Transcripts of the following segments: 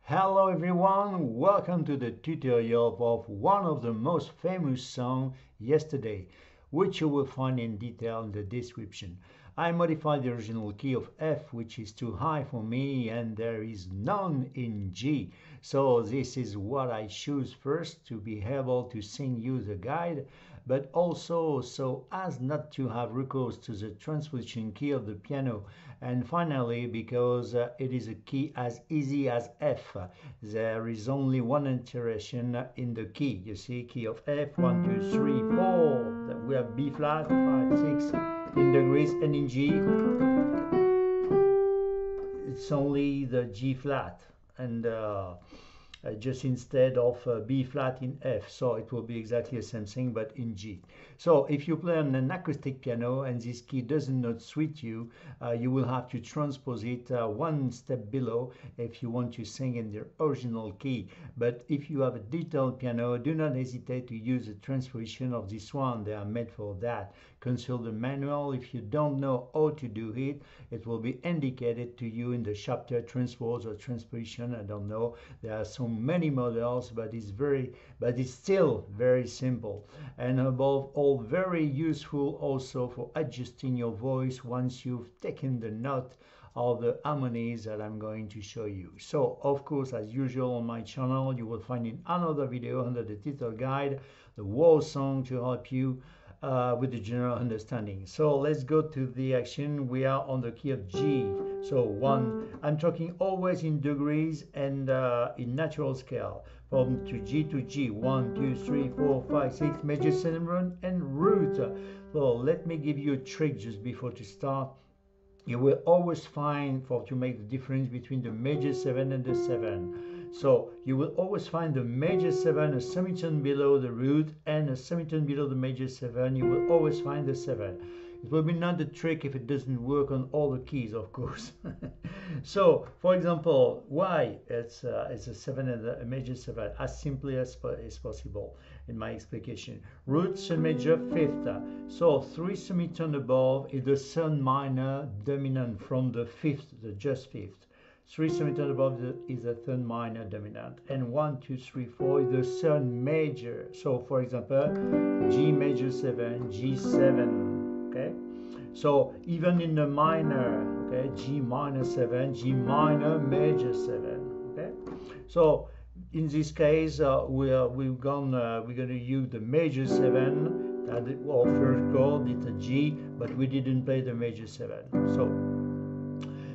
Hello everyone, welcome to the tutorial of one of the most famous songs, Yesterday, which you will find in detail in the description. I modified the original key of F, which is too high for me, and there is none in G. So this is what I choose first to be able to sing you the guide, but also so as not to have recourse to the transposition key of the piano. And finally, because it is a key as easy as F, there is only one iteration in the key. You see, key of F, 1, 2, 3, 4. We have B flat, 5, 6 in degrees, and in G, it's only the G flat. And just instead of B flat in F, so it will be exactly the same thing but in G. So if you play on an acoustic piano and this key does not suit you, you will have to transpose it one step below if you want to sing in the original key. But if you have a digital piano, do not hesitate to use the transposition of this one. They are made for that. Consult the manual. If you don't know how to do it, it will be indicated to you in the chapter transpose or transposition. I don't know. There are so many models, but it's still very simple, and above all very useful also for adjusting your voice once you've taken the note of the harmonies that I'm going to show you. So of course, as usual on my channel, you will find in another video under the title guide the whole song to help you with the general understanding. So let's go to the action. We are on the key of G. So one, I'm talking always in degrees and in natural scale. From to G, 1, 2, 3, 4, 5, 6, major 7 and root. So let me give you a trick just before to start. You will always find to make the difference between the major 7 and the 7. So you will always find the major 7 a semitone below the root and a semitone below the major 7. You will always find the 7. It will be not the trick if it doesn't work on all the keys, of course. So, for example, why it's a 7 and a major 7, as simply as possible in my explication. Root, C major, 5th. So 3 semitone above is the third minor dominant from the 5th, the just 5th. 3 semitone above is the third minor dominant, and 1, 2, 3, 4 is the third major. So for example, G major 7, G7. Okay, so even in the minor, okay, G minor 7, G minor major 7. Okay, so in this case we're gonna use the major 7 that our first chord is a G, but we didn't play the major 7.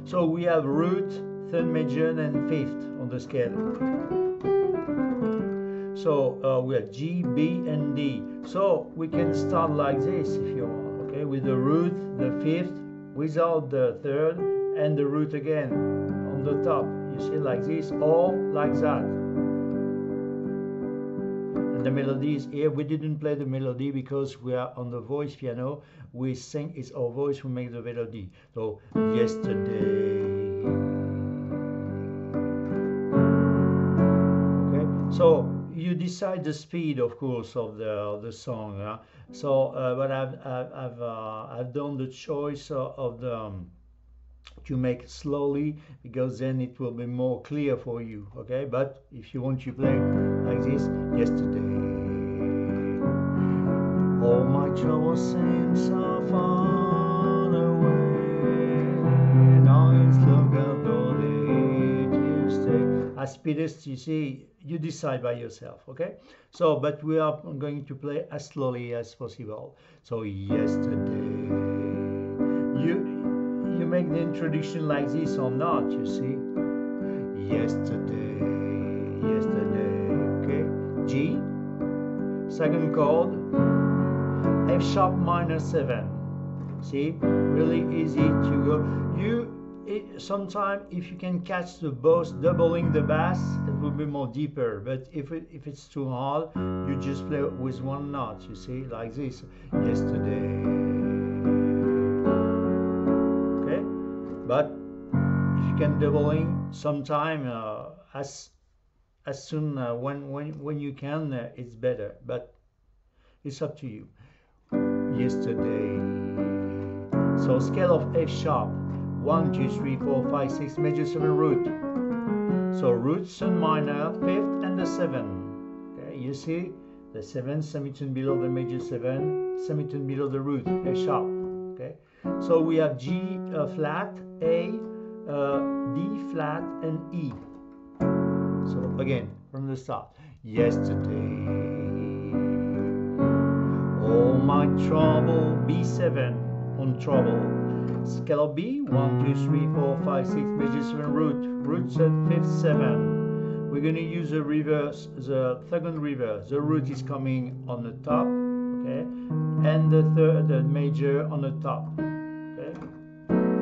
So we have root, third major and 5th on the scale. So we have G, B and D. So we can start like this if you want, okay, with the root, the 5th, without the 3rd, and the root again on the top. You see, like this, or like that. And the melody is here. We didn't play the melody because we are on the voice piano. We sing, it's our voice who makes the melody. So, yesterday. Okay, so you decide the speed, of course, of the song. So, but I've done the choice of the to make it slowly, because then it will be more clear for you. Okay, but if you want to play like this, yesterday, all my troubles seem so far away, and I look up all day to stay. As speedest, you see, you decide by yourself. Okay, so but we are going to play as slowly as possible. So yesterday, you make the introduction like this or not, you see. Yesterday, okay, G, second chord, F sharp minor 7. See, really easy to go. Sometimes if you can catch the both doubling the bass, it will be more deeper, but if it's too hard, you just play with one note, you see, like this. Yesterday. But if you can doubling sometime as soon when you can, it's better. But it's up to you. Yesterday. So scale of F sharp, 1, 2, 3, 4, 5, 6, major 7 root. So root, sun minor, fifth, and the 7. Okay, you see the 7 semitone below the major 7, semitone below the root, A sharp. Okay, so we have G flat, A, D flat, and E. So again, from the start. Yesterday, all my trouble, B7 on trouble. Scale of B, 1, 2, 3, 4, 5, 6, major 7 root 5th 7. We're going to use the reverse, the second reverse. The root is coming on the top, okay, and the third major on the top, okay.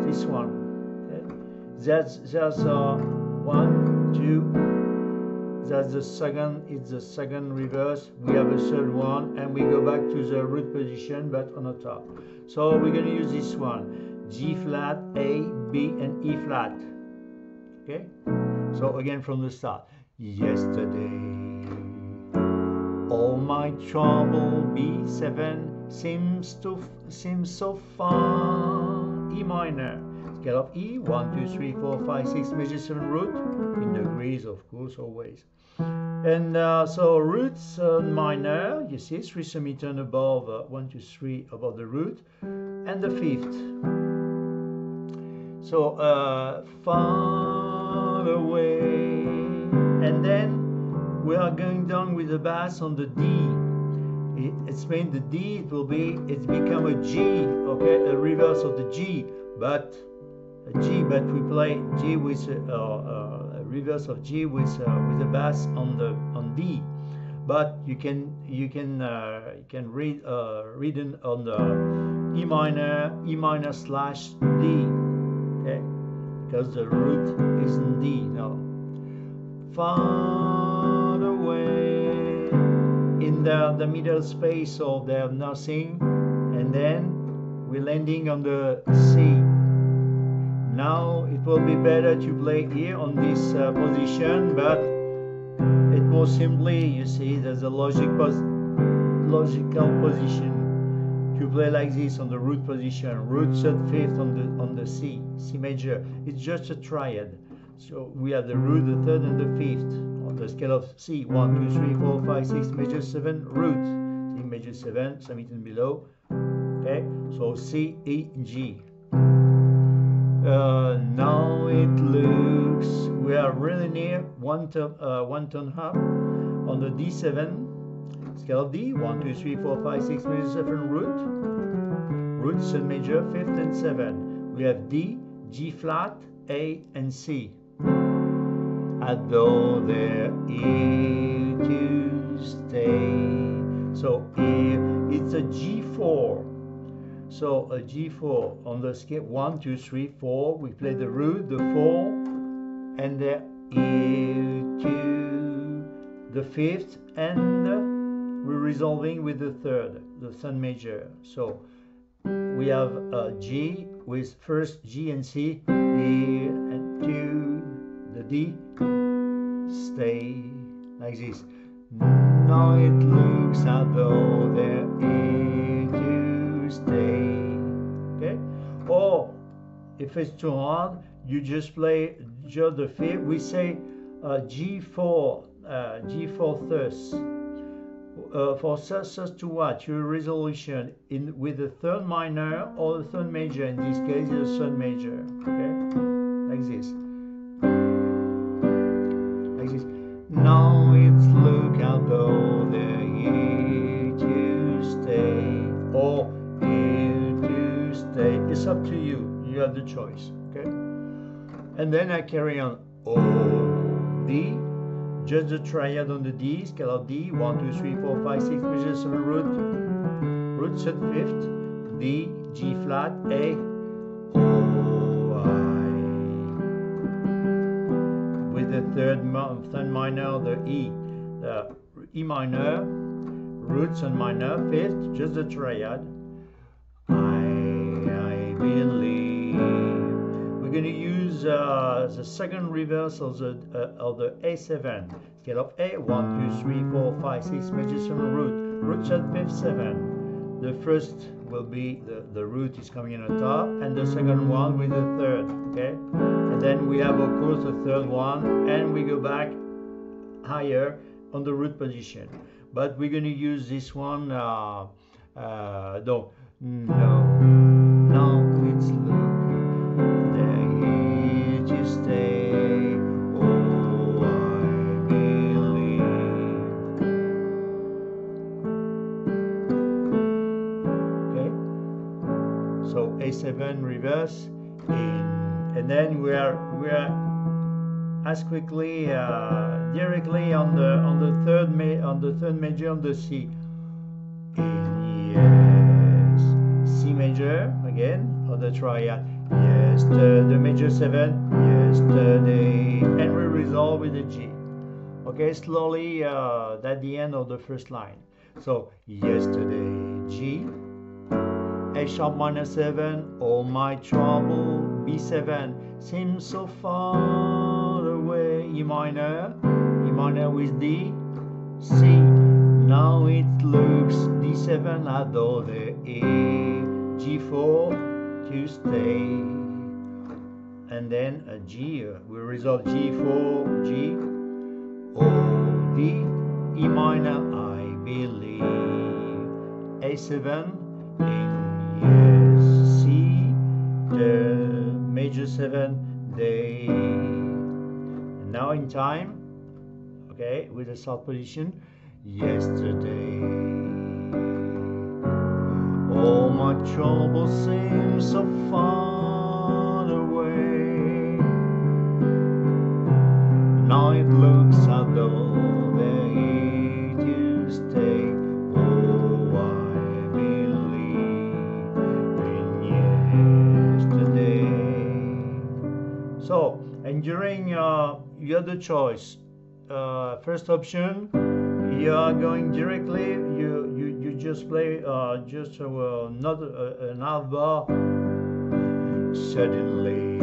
This one, okay. That's 1, 2. That's the second. It's the second reverse. We have a third one, and we go back to the root position, but on the top. So we're going to use this one: G flat, A, B, and E flat. Okay. So again from the start. Yesterday, all my trouble, B7 seems so far. E minor. Scale of E, 1, 2, 3, 4, 5, 6, major 7 root, in degrees, of course, always. And so roots minor, you see, 3 semitone above, 1, 2, 3 above the root, and the 5th. So far away, and then we are going down with the bass on the D. It's meant the D, it's become a G, okay, a reverse of the G, but but we play G with a reverse of G with a bass on D, but you can read it on the E minor slash D, okay, because the root is in D now. Far away in the middle space, so there's nothing, and then we're landing on the C. Now it will be better to play here on this position, but it more simply, you see, there's a logical position to play like this on the root position, root 5th on the C major. It's just a triad. So we have the root, the 3rd, and the 5th on the scale of C. 1, 2, 3, 4, 5, 6, major 7, root. C major 7, semitone below. Okay, so C, E, G. Now it looks we are really near one tone up on the D7 scale of D. 1, 2, 3, 4, 5, 6 major 7 root, sun major 5th and 7. We have D, G flat, A, and C. As though they're here to stay. So here it's a G4. So a G4 on the scale 1, 2, 3, 4. We play the root, the 4, and the E to the 5th, and we're resolving with the 3rd, the sun major. So we have a G with first G and C, E and 2, the D, stay like this. Now it looks as though they're here to stay. Okay? Or if it's too hard, you just play just the 5th. We say G4, G4 thus. For sus to what? Your resolution in with the 3rd minor or the 3rd major. In this case, the 3rd major. Okay, like this. Like this. Now it's look as though they're here to stay or here to stay. It's up to you. You have the choice. Okay. And then I carry on O, D. Just the triad on the D, scale of D, 1, 2, 3, 4, 5, 6, major 7 root 5th, D, G flat, A, O, I. With the third minor, the E minor, root and minor, 5th, just the triad. I believe. We're going to use the second reverse of the A7 scale of A. 1, 2, 3, 4, 5, 6 major 7 root 5th 7. The first will be the root is coming in on top, and the second one with the third, okay? And then we have of course the third one, and we go back higher on the root position. But we're going to use this one, no, it's look, they're here to stay, oh I believe. Okay, so A7 reverse in, and then we are as quickly directly on the third major on the C. In, yes, C major again on the triad. Yes, the major 7. Yesterday, and we resolve with the G. Okay, slowly at the end of the first line. So yesterday, G. A sharp minor 7, all my trouble, B7, seems so far away, E minor with D, C, now it looks, D7, although the A, G4, to stay, and then a G, we resolve G4, G, O, D, E minor, I believe, A7, yes, C, the major 7, they, and now in time, okay, with the south position, yesterday, all my troubles seem so far away, now it looks as though they're here to stay, oh I believe in yesterday. So, and during you have the choice. First option, you are going directly. You just play just not an half bar suddenly,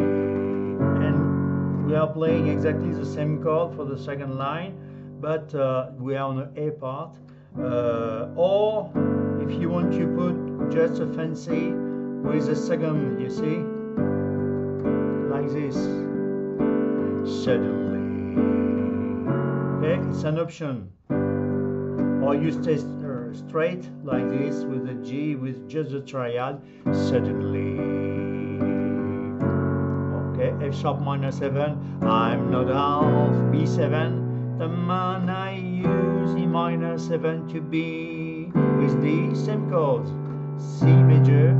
and we are playing exactly the same chord for the second line, but we are on the A part. Or if you want to put just a fancy with the second, you see, like this, suddenly. Okay, it's an option. Or you stay straight like this with the G with just the triad, suddenly. Okay, F sharp minor 7, I'm not half, B7, the man I use, E minor 7 to be, with D, same chords, C major,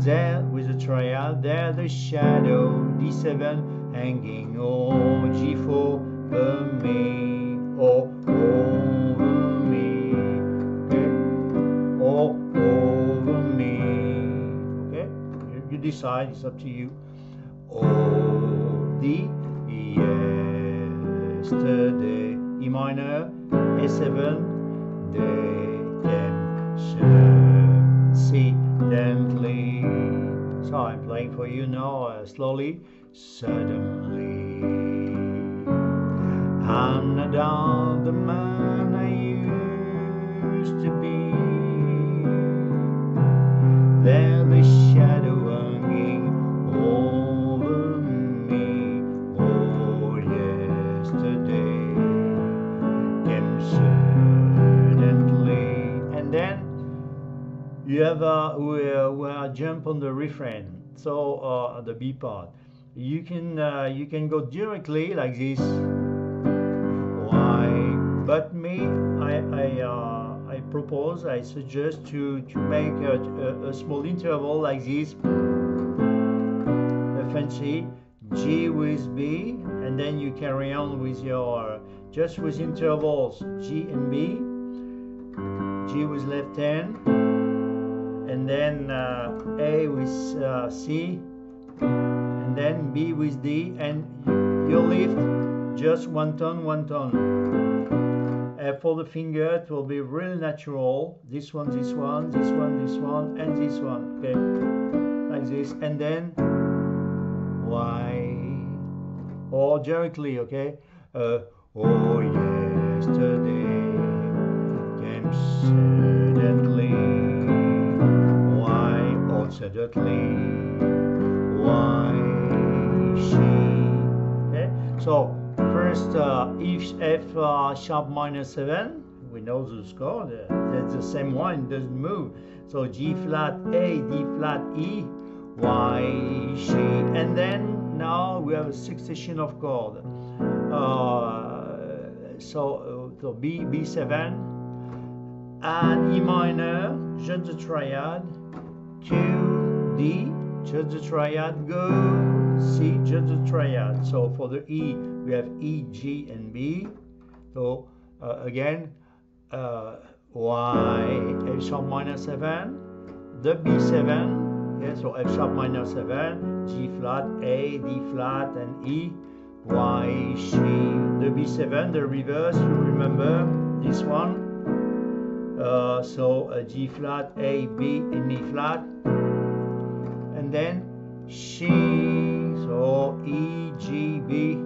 there with the triad, there the shadow, D7, hanging on, G4, me. Or over me, okay? Or over me, okay? You decide, it's up to you. Oh, D, yesterday, E minor, A7, they came accidentally. So I'm playing for you now, slowly, suddenly. I'm not all the man I used to be. There the shadow hanging over me. Oh, yesterday came suddenly. And then you have where jump on the refrain. So the B part. You can go directly like this. But me, I propose, I suggest to make a small interval like this, a fancy G with B, and then you carry on with your, just with intervals, G and B, G with left hand, and then A with C, and then B with D, and you lift just one tone, for the finger it will be really natural, this one, this one, this one, this one, and this one, okay, like this, and then Y, or directly, okay, oh yesterday came suddenly, Y chord suddenly. Why she? Okay, so first F sharp minor 7. We know the score. That's the same one. Doesn't move. So G flat A, D flat E. Why she? And then now we have a succession of chords. So B7 and E minor, just the triad, to D, just the triad, go, C, just the triad. So for the E, we have E, G, and B. So again, Y, F sharp minor 7, the B7, yeah, so F sharp minor 7, G flat, A, D flat, and E. Why she? The B7, the reverse, you remember this one. So G flat, A, B, and E flat, and then she, so E, G, B.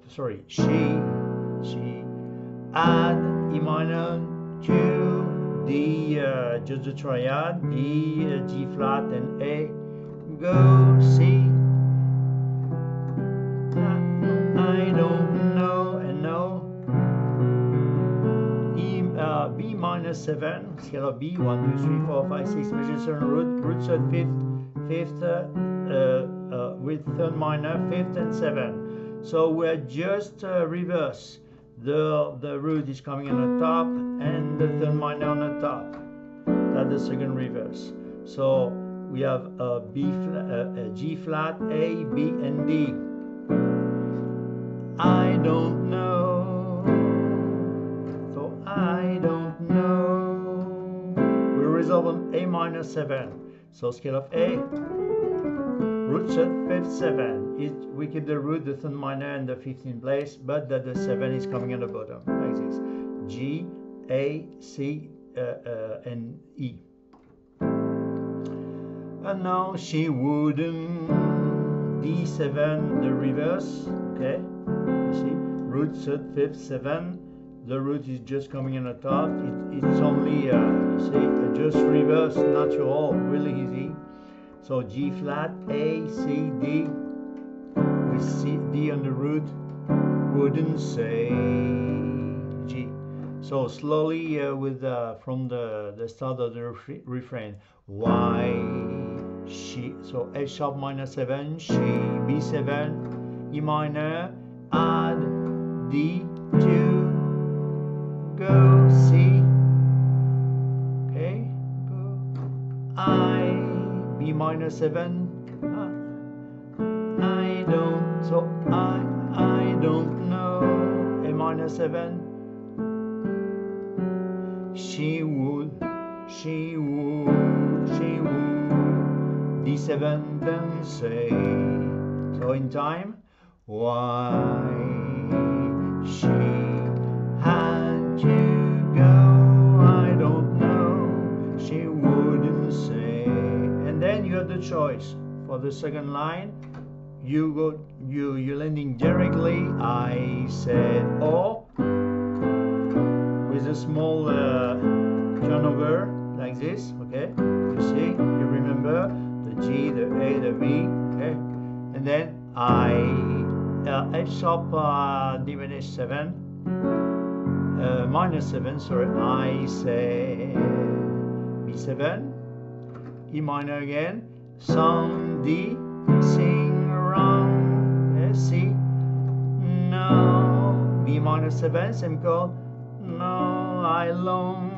Sorry, she, add E minor to the just the triad, B, G flat, and A. Go C. I don't know, and no. E, B minor 7, scale of B, 1, 2, 3, 4, 5, 6, major 7, root third, fifth, with third minor, fifth, and 7. So we're just reverse. The root is coming on the top, and the third minor on the top. That's the second reverse. So we have G flat, A, B, and D. I don't know, so I don't know. We resolve on A minor 7. So scale of A, root third, fifth, 7. We keep the root, the third minor, and the fifth in place, but that the 7 is coming on the bottom, like this. G, A, C, and E. And now she wouldn't, D7, the reverse, okay, you see, root third, fifth, 7, the root is just coming on the top, it's only, you see, just reverse, natural, really easy. So G flat, A, C, D, we see D on the root, wouldn't say G. So slowly from the start of the refrain, why she, so F sharp minor 7, she, B7, E minor, add D, 2, go C, okay, go, I, B minor 7, I don't, so I don't know, A minor 7, she would, D7 then say. So in time, why she had to go, I don't know, she wouldn't say. And then you have the choice for the second line. You're landing directly, I said, or with a small turnover like this, okay? You see, you remember the G, the A, the B, okay? And then I, F sharp diminished 7, minus 7, sorry, I say B7, E minor again, some D, sing around, C, no, B minor 7, same chord, no, I long.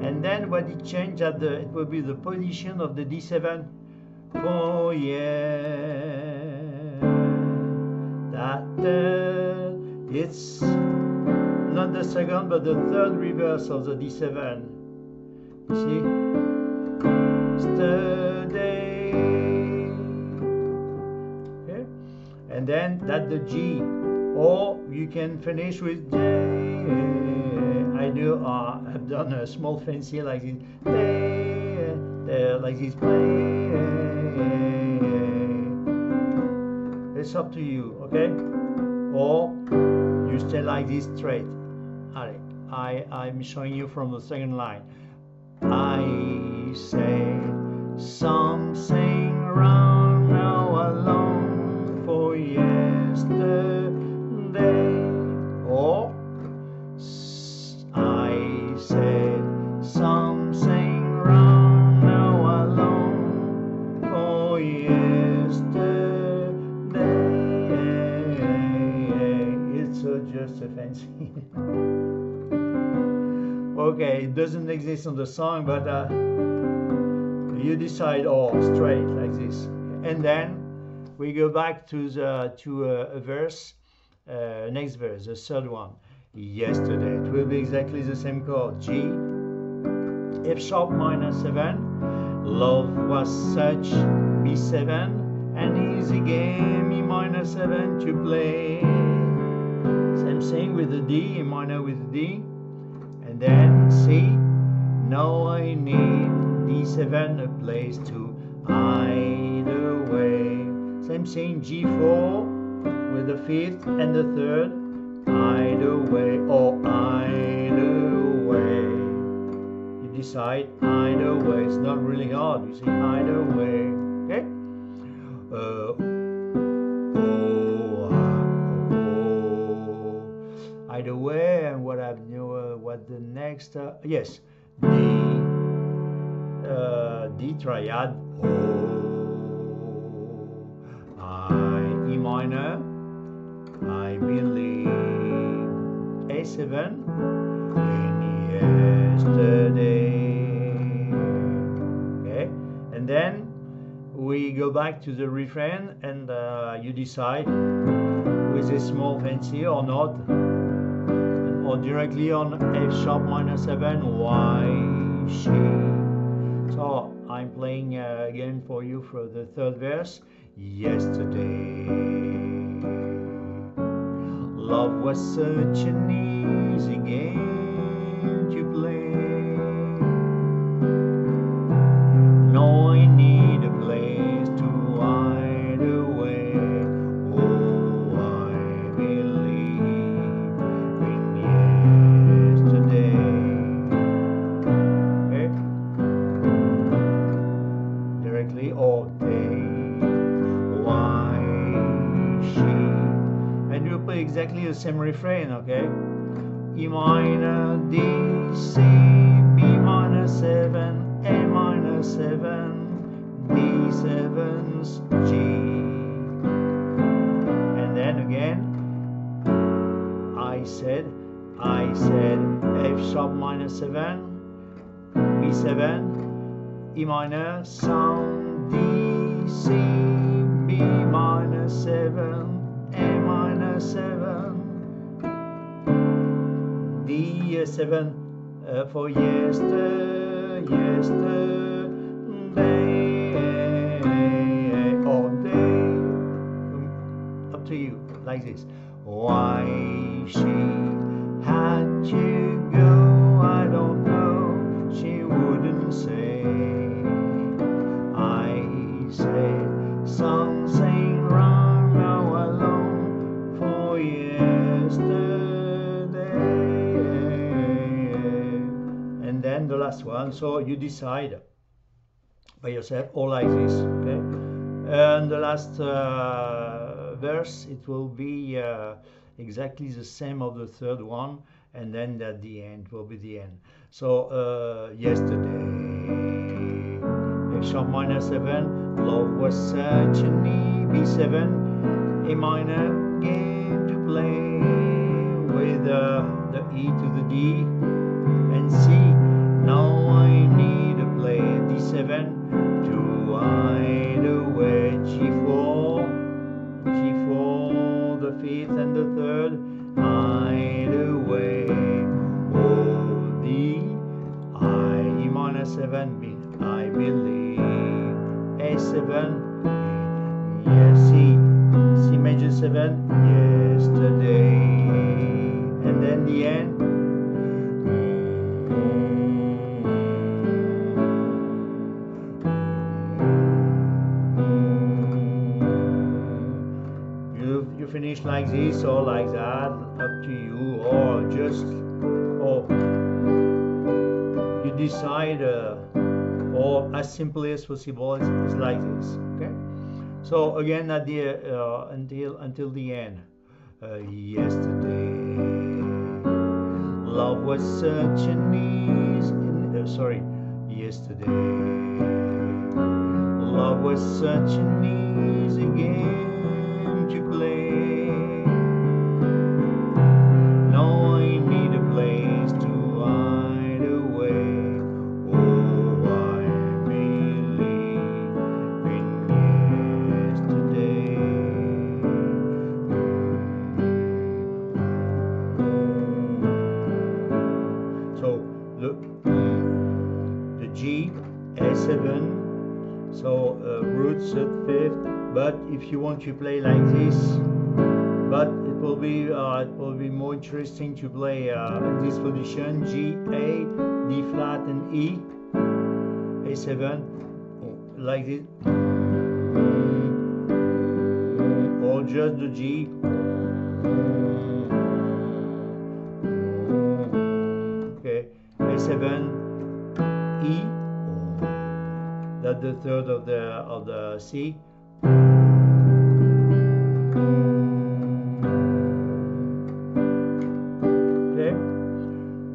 And then when it changed at it will be the position of the D7. Oh yeah, that it's not the second but the third reverse of the D7. You see, yesterday. Okay, and then that the G, or you can finish with J. I've done a small fancy like this, like this. It's up to you, okay? Or you stay like this straight. Allez. I'm showing you from the second line. I said something wrong, now I long for yesterday. Or I said something wrong, now I long for yesterday. It's just a fancy. Okay, it doesn't exist on the song, but you decide all straight like this, and then we go back to a verse, next verse, the third one. Yesterday, it will be exactly the same chord: G, F sharp minor 7. Love was such, B7, an easy game, E minor 7 to play. Same thing with the D, E minor with the D. And then C, now I need D7, a place to hide away. Same thing, G4 with the 5th and the 3rd, hide away or hide away. You decide, hide away. It's not really hard. You say hide away. Okay? Hide away, and what I've what the next? Yes, D triad. E minor. I believe A7 in yesterday. Okay, and then we go back to the refrain, and you decide with a small fancy or not, or directly on F sharp minor 7. Why she? So I'm playing again for you for the third verse. Yesterday, love was such an easy game to play. Now I need a place to hide away. Oh, I believe in yesterday. Okay? Directly all day. Why she? And you play exactly the same refrain, okay? E minor, D, C, B minor 7, A minor 7, D7's G. And then again, I said F sharp minor 7, B7, E minor, sound, D, C, B minor 7, A minor 7, D7 for yesterday, all day. Up to you, like this. Why she had to go, I don't know, she wouldn't say. I said something wrong, now I long for yesterday. And then the last one, so you decide by yourself, all like this, okay? And the last verse, it will be exactly the same of the third one, and then at the end will be the end. So yesterday, F sharp minor 7, love was such an E, B7, A minor game to play, with the E to the D and C. Now I need a play, D7 to hide away. G4, the 5th and the 3rd, hide away. Oh, D, I, E minor 7, B, I believe. A7, yes, C major 7, yesterday. And then the end. You finish like this or like that, up to you, or just or you decide, or as simply as possible, it's like this. Okay. So again, at the until the end. Yesterday, love was such an easy. Sorry, yesterday, love was such an easy game to play. Now I need a place to hide away. Oh, I believe in yesterday. So look, the G, A7. So roots at fifth, but if you want to play like this, but it will be more interesting to play in this position: G, A, D flat, and E, A7, like this, or just the G, okay, A7, E. That's the third of the C. Okay.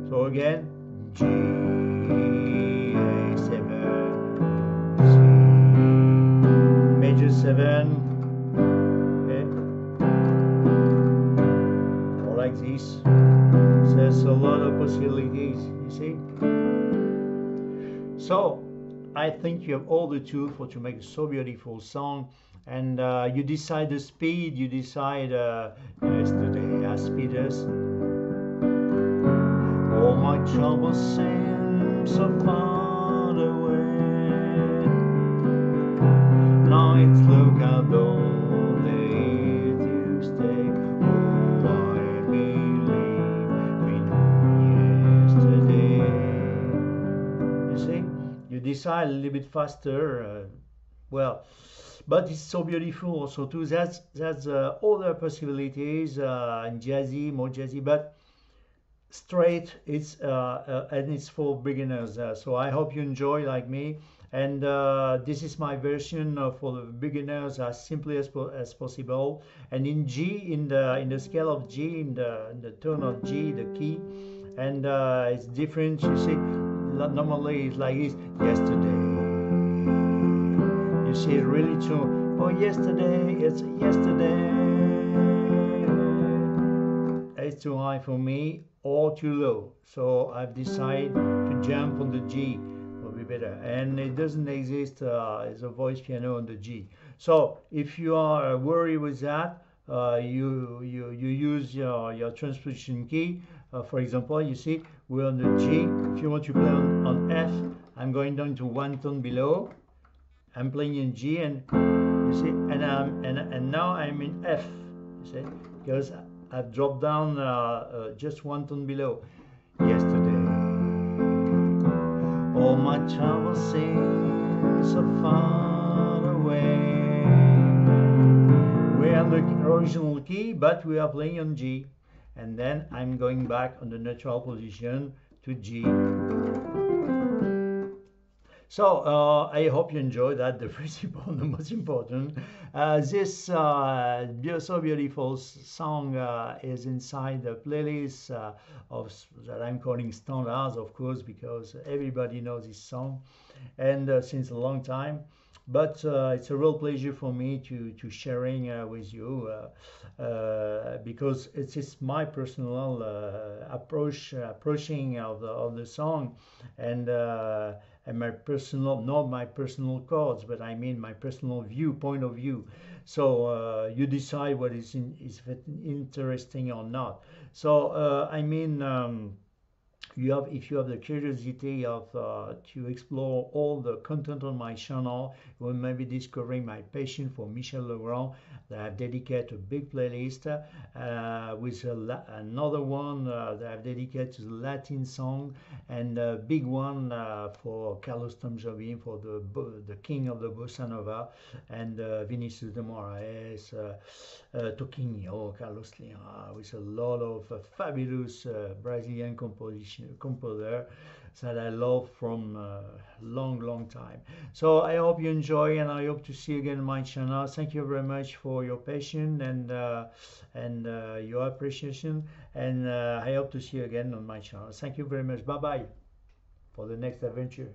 So again, G, A7, C, major 7. Okay. Or like this. So there's a lot of possibilities. You see. So I think you have all the tools for to make a so beautiful song, and you decide the speed. You decide yesterday as speed is. All my troubles seem so far away. Nights look out all day to stay. Oh, I believe in yesterday. You see? You decide a little bit faster, well, but it's so beautiful also too. That's other possibilities, and jazzy, more jazzy, but straight. It's and it's for beginners. So I hope you enjoy like me. And this is my version for the beginners, as simply as possible. And in G, in the scale of G, in the tone of G, the key, and it's different. You see. Normally it's like this. Yesterday, you see, really true. Oh, yesterday, it's yesterday. It's too high for me or too low, so I've decided to jump on the G. Will be better, and it doesn't exist as a voice piano on the G. So if you are worried with that, you use your transposition key. For example, you see we're on the G. If you want to play on F, I'm going down to one tone below. I'm playing in G, and you see, and now I'm in F. You see, because I've dropped down just one tone below. Yesterday, all my troubles seem so far away. We're on the original key, but we are playing on G. And then I'm going back on the neutral position to G. So I hope you enjoyed that. The principle, the most important. This so beautiful song is inside the playlist of that I'm calling standards, of course, because everybody knows this song, and since a long time. But it's a real pleasure for me to sharing with you, because it's just my personal approaching of the song, and my personal, not my personal chords, but I mean my personal point of view. So you decide what is interesting or not. So I mean. if you have the curiosity of to explore all the content on my channel, you will maybe discovering my passion for Michel Legrand, that I've dedicated a big playlist with another one that I've dedicated to the Latin song, and a big one for Carlos Tom Jobim, for the king of the bossa nova, and Vinicius de Moraes, Toquinho, Carlos Lira, with a lot of fabulous Brazilian composer that I love from long time. So I hope you enjoy, and I hope to see you again on my channel. Thank you very much for your patience and your appreciation, and I hope to see you again on my channel. Thank you very much. Bye bye for the next adventure.